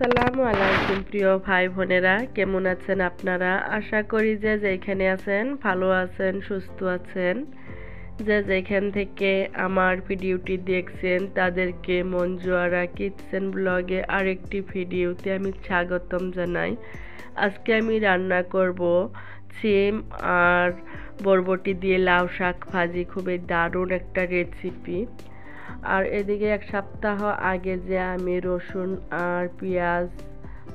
আসসালামু আলাইকুম প্রিয় ভাই বোনেরা, কেমন আছেন আপনারা? আশা করি যে যেখানে আছেন ভালো আছেন, সুস্থ আছেন। যে যেখান থেকে আমার ভিডিওটি দেখছেন তাদেরকে মঞ্জুয়ারা কিচেন ব্লগে আরেকটি ভিডিওতে আমি স্বাগতম জানাই। আজকে আমি রান্না করব সিম আর বরবটি দিয়ে লাউ শাক ভাজি, খুবই দারুণ একটা রেসিপি। আর এদিকে এক সপ্তাহ আগে যে আমি রসুন আর পেঁয়াজ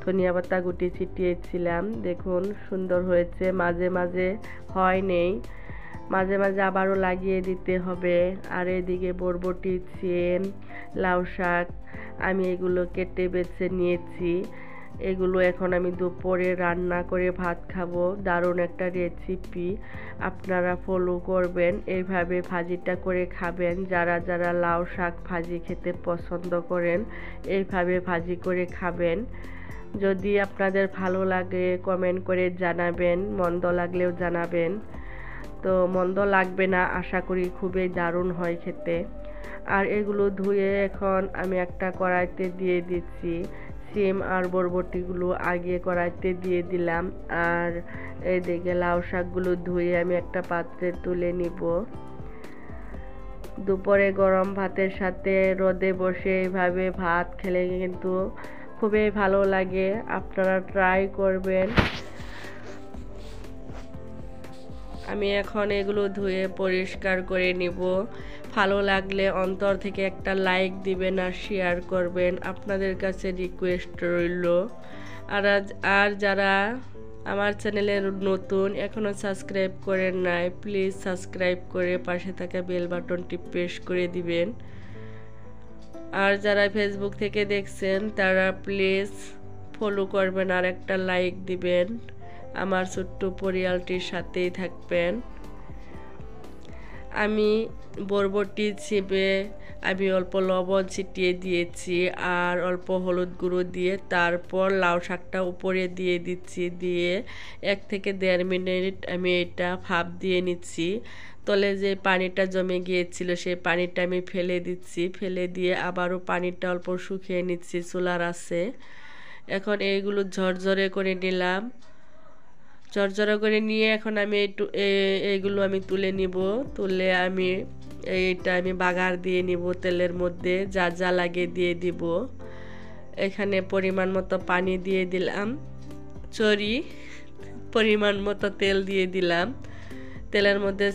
ধনিয়া পাতা গুটি ছিটিয়েছিলাম, দেখুন সুন্দর হয়েছে। মাঝে মাঝে হয় নেই, মাঝে মাঝে আবারও লাগিয়ে দিতে হবে। আর এদিকে বরবটি, সিম, লাউ শাক আমি এগুলো কেটে বেছে নিয়েছি। এগুলো এখন আমি দুপুরে রান্না করে ভাত খাবো। দারুণ একটা রেসিপি, আপনারা ফলো করবেন, এইভাবে ভাজিটা করে খাবেন। যারা যারা লাউ শাক ভাজি খেতে পছন্দ করেন এইভাবে ভাজি করে খাবেন। যদি আপনাদের ভালো লাগে কমেন্ট করে জানাবেন, মন্দ লাগলেও জানাবেন। তো মন্দ লাগবে না আশা করি, খুবই দারুণ হয় খেতে। আর এগুলো ধুয়ে এখন আমি একটা কড়াইতে দিয়ে দিচ্ছি। সিম আর বরবটিগুলো আগে কড়াইতে দিয়ে দিলাম। আর এইদিকে লাউ শাকগুলো ধুয়ে আমি একটা পাত্রে তুলে নিব। দুপুরে গরম ভাতের সাথে রোদে বসে এইভাবে ভাত খেলে কিন্তু খুবই ভালো লাগে, আপনারা ট্রাই করবেন। আমি এখন এগুলো ধুয়ে পরিষ্কার করে নিব। ভালো লাগলে অন্তর থেকে একটা লাইক দিবেন আর শেয়ার করবেন, আপনাদের কাছে রিকোয়েস্ট রইল। আর যারা আমার চ্যানেলের নতুন, এখনও সাবস্ক্রাইব করেন নাই, প্লিজ সাবস্ক্রাইব করে পাশে থাকা বেল বাটনটি প্রেস করে দিবেন। আর যারা ফেসবুক থেকে দেখছেন তারা প্লিজ ফলো করবেন আর একটা লাইক দিবেন। আমার ছোট্ট পরিবারটির সাথেই থাকবেন। আমি বরবটি ছিপে আমি অল্প লবণ ছিটিয়ে দিয়েছি আর অল্প হলুদ গুঁড়ো দিয়ে তারপর লাউ শাকটা উপরে দিয়ে দিচ্ছি। দিয়ে 1 থেকে 1.5 মিনিট আমি এটা ভাপ দিয়ে নিচ্ছি। তলে যে পানিটা জমে গিয়েছিল সেই পানিটা আমি ফেলে দিচ্ছি। ফেলে দিয়ে আবারও পানিটা অল্প শুকিয়ে নিচ্ছি চুলার আঁচে। এখন এইগুলো ঝরঝরে করে নিলাম। ঝরঝরে করে নিয়ে এখন আমি এইগুলো আমি তুলে নিব। তুলে আমি আমি বাগার দিয়ে নিব তেলের মধ্যে, যা যা লাগে দিয়ে দিব। এখানে পরিমাণ মতো পানি দিয়ে দিলাম, পরিমাণ মতো তেল দিয়ে দিলাম। তেলের মধ্যে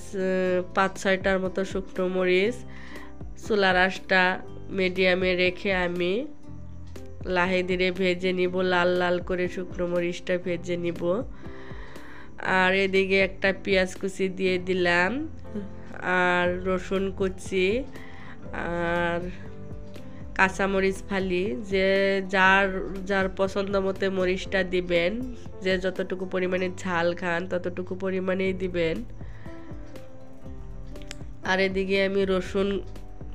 5-6টার মতো শুকনো মরিচ, চুলার আঁচটা মিডিয়ামে রেখে আমি লাহে ধীরে ভেজে নিব। লাল লাল করে শুকনো মরিচটা ভেজে নিব। আর এদিকে একটা পেঁয়াজ কুচি দিয়ে দিলাম আর রসুন কুচি আর কাঁচামরিচ ফালি। যে যার যার পছন্দ মতো মরিচটা দিবেন, যে যতটুকু পরিমাণে ঝাল খান ততটুকু পরিমাণেই দিবেন। আর এদিকে আমি রসুন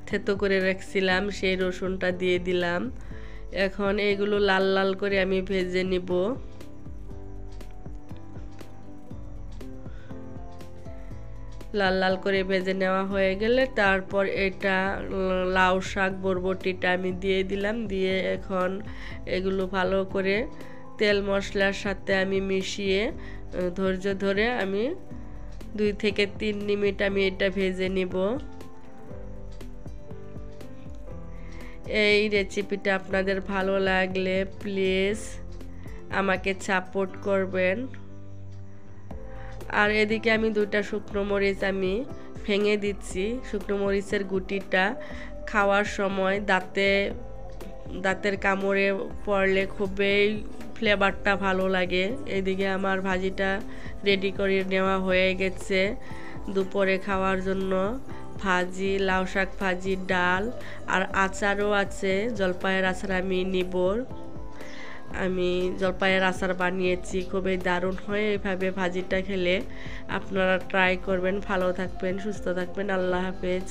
থেতো করে রাখছিলাম, সেই রসুনটা দিয়ে দিলাম। এখন এগুলো লাল লাল করে আমি ভেজে নিব। লাল লাল করে ভেজে নেওয়া হয়ে গেলে তারপর এটা লাউ শাক বরবটিটা আমি দিয়ে দিলাম। দিয়ে এখন এগুলো ভালো করে তেল মশলার সাথে আমি মিশিয়ে ধৈর্য ধরে আমি 2 থেকে 3 মিনিট আমি এটা ভেজে নিব। এই রেসিপিটা আপনাদের ভালো লাগলে প্লিজ আমাকে সাপোর্ট করবেন। আর এদিকে আমি 2টা শুকনো মরিচ আমি ভেঙে দিচ্ছি। শুকনো মরিচের গুটিটা খাওয়ার সময় দাঁতের কামড়ে পড়লে খুবই ফ্লেভারটা ভালো লাগে। এদিকে আমার ভাজিটা রেডি করে নেওয়া হয়ে গেছে দুপুরে খাওয়ার জন্য। ভাজি, লাউ শাক ভাজি, ডাল আর আচারও আছে, জলপাইয়ের আচার আমি নিব। আমি জলপাইয়ের আচার বানিয়েছি, খুবই দারুণ হয় এইভাবে ভাজিটা খেলে। আপনারা ট্রাই করবেন। ভালো থাকবেন, সুস্থ থাকবেন। আল্লাহ হাফেজ।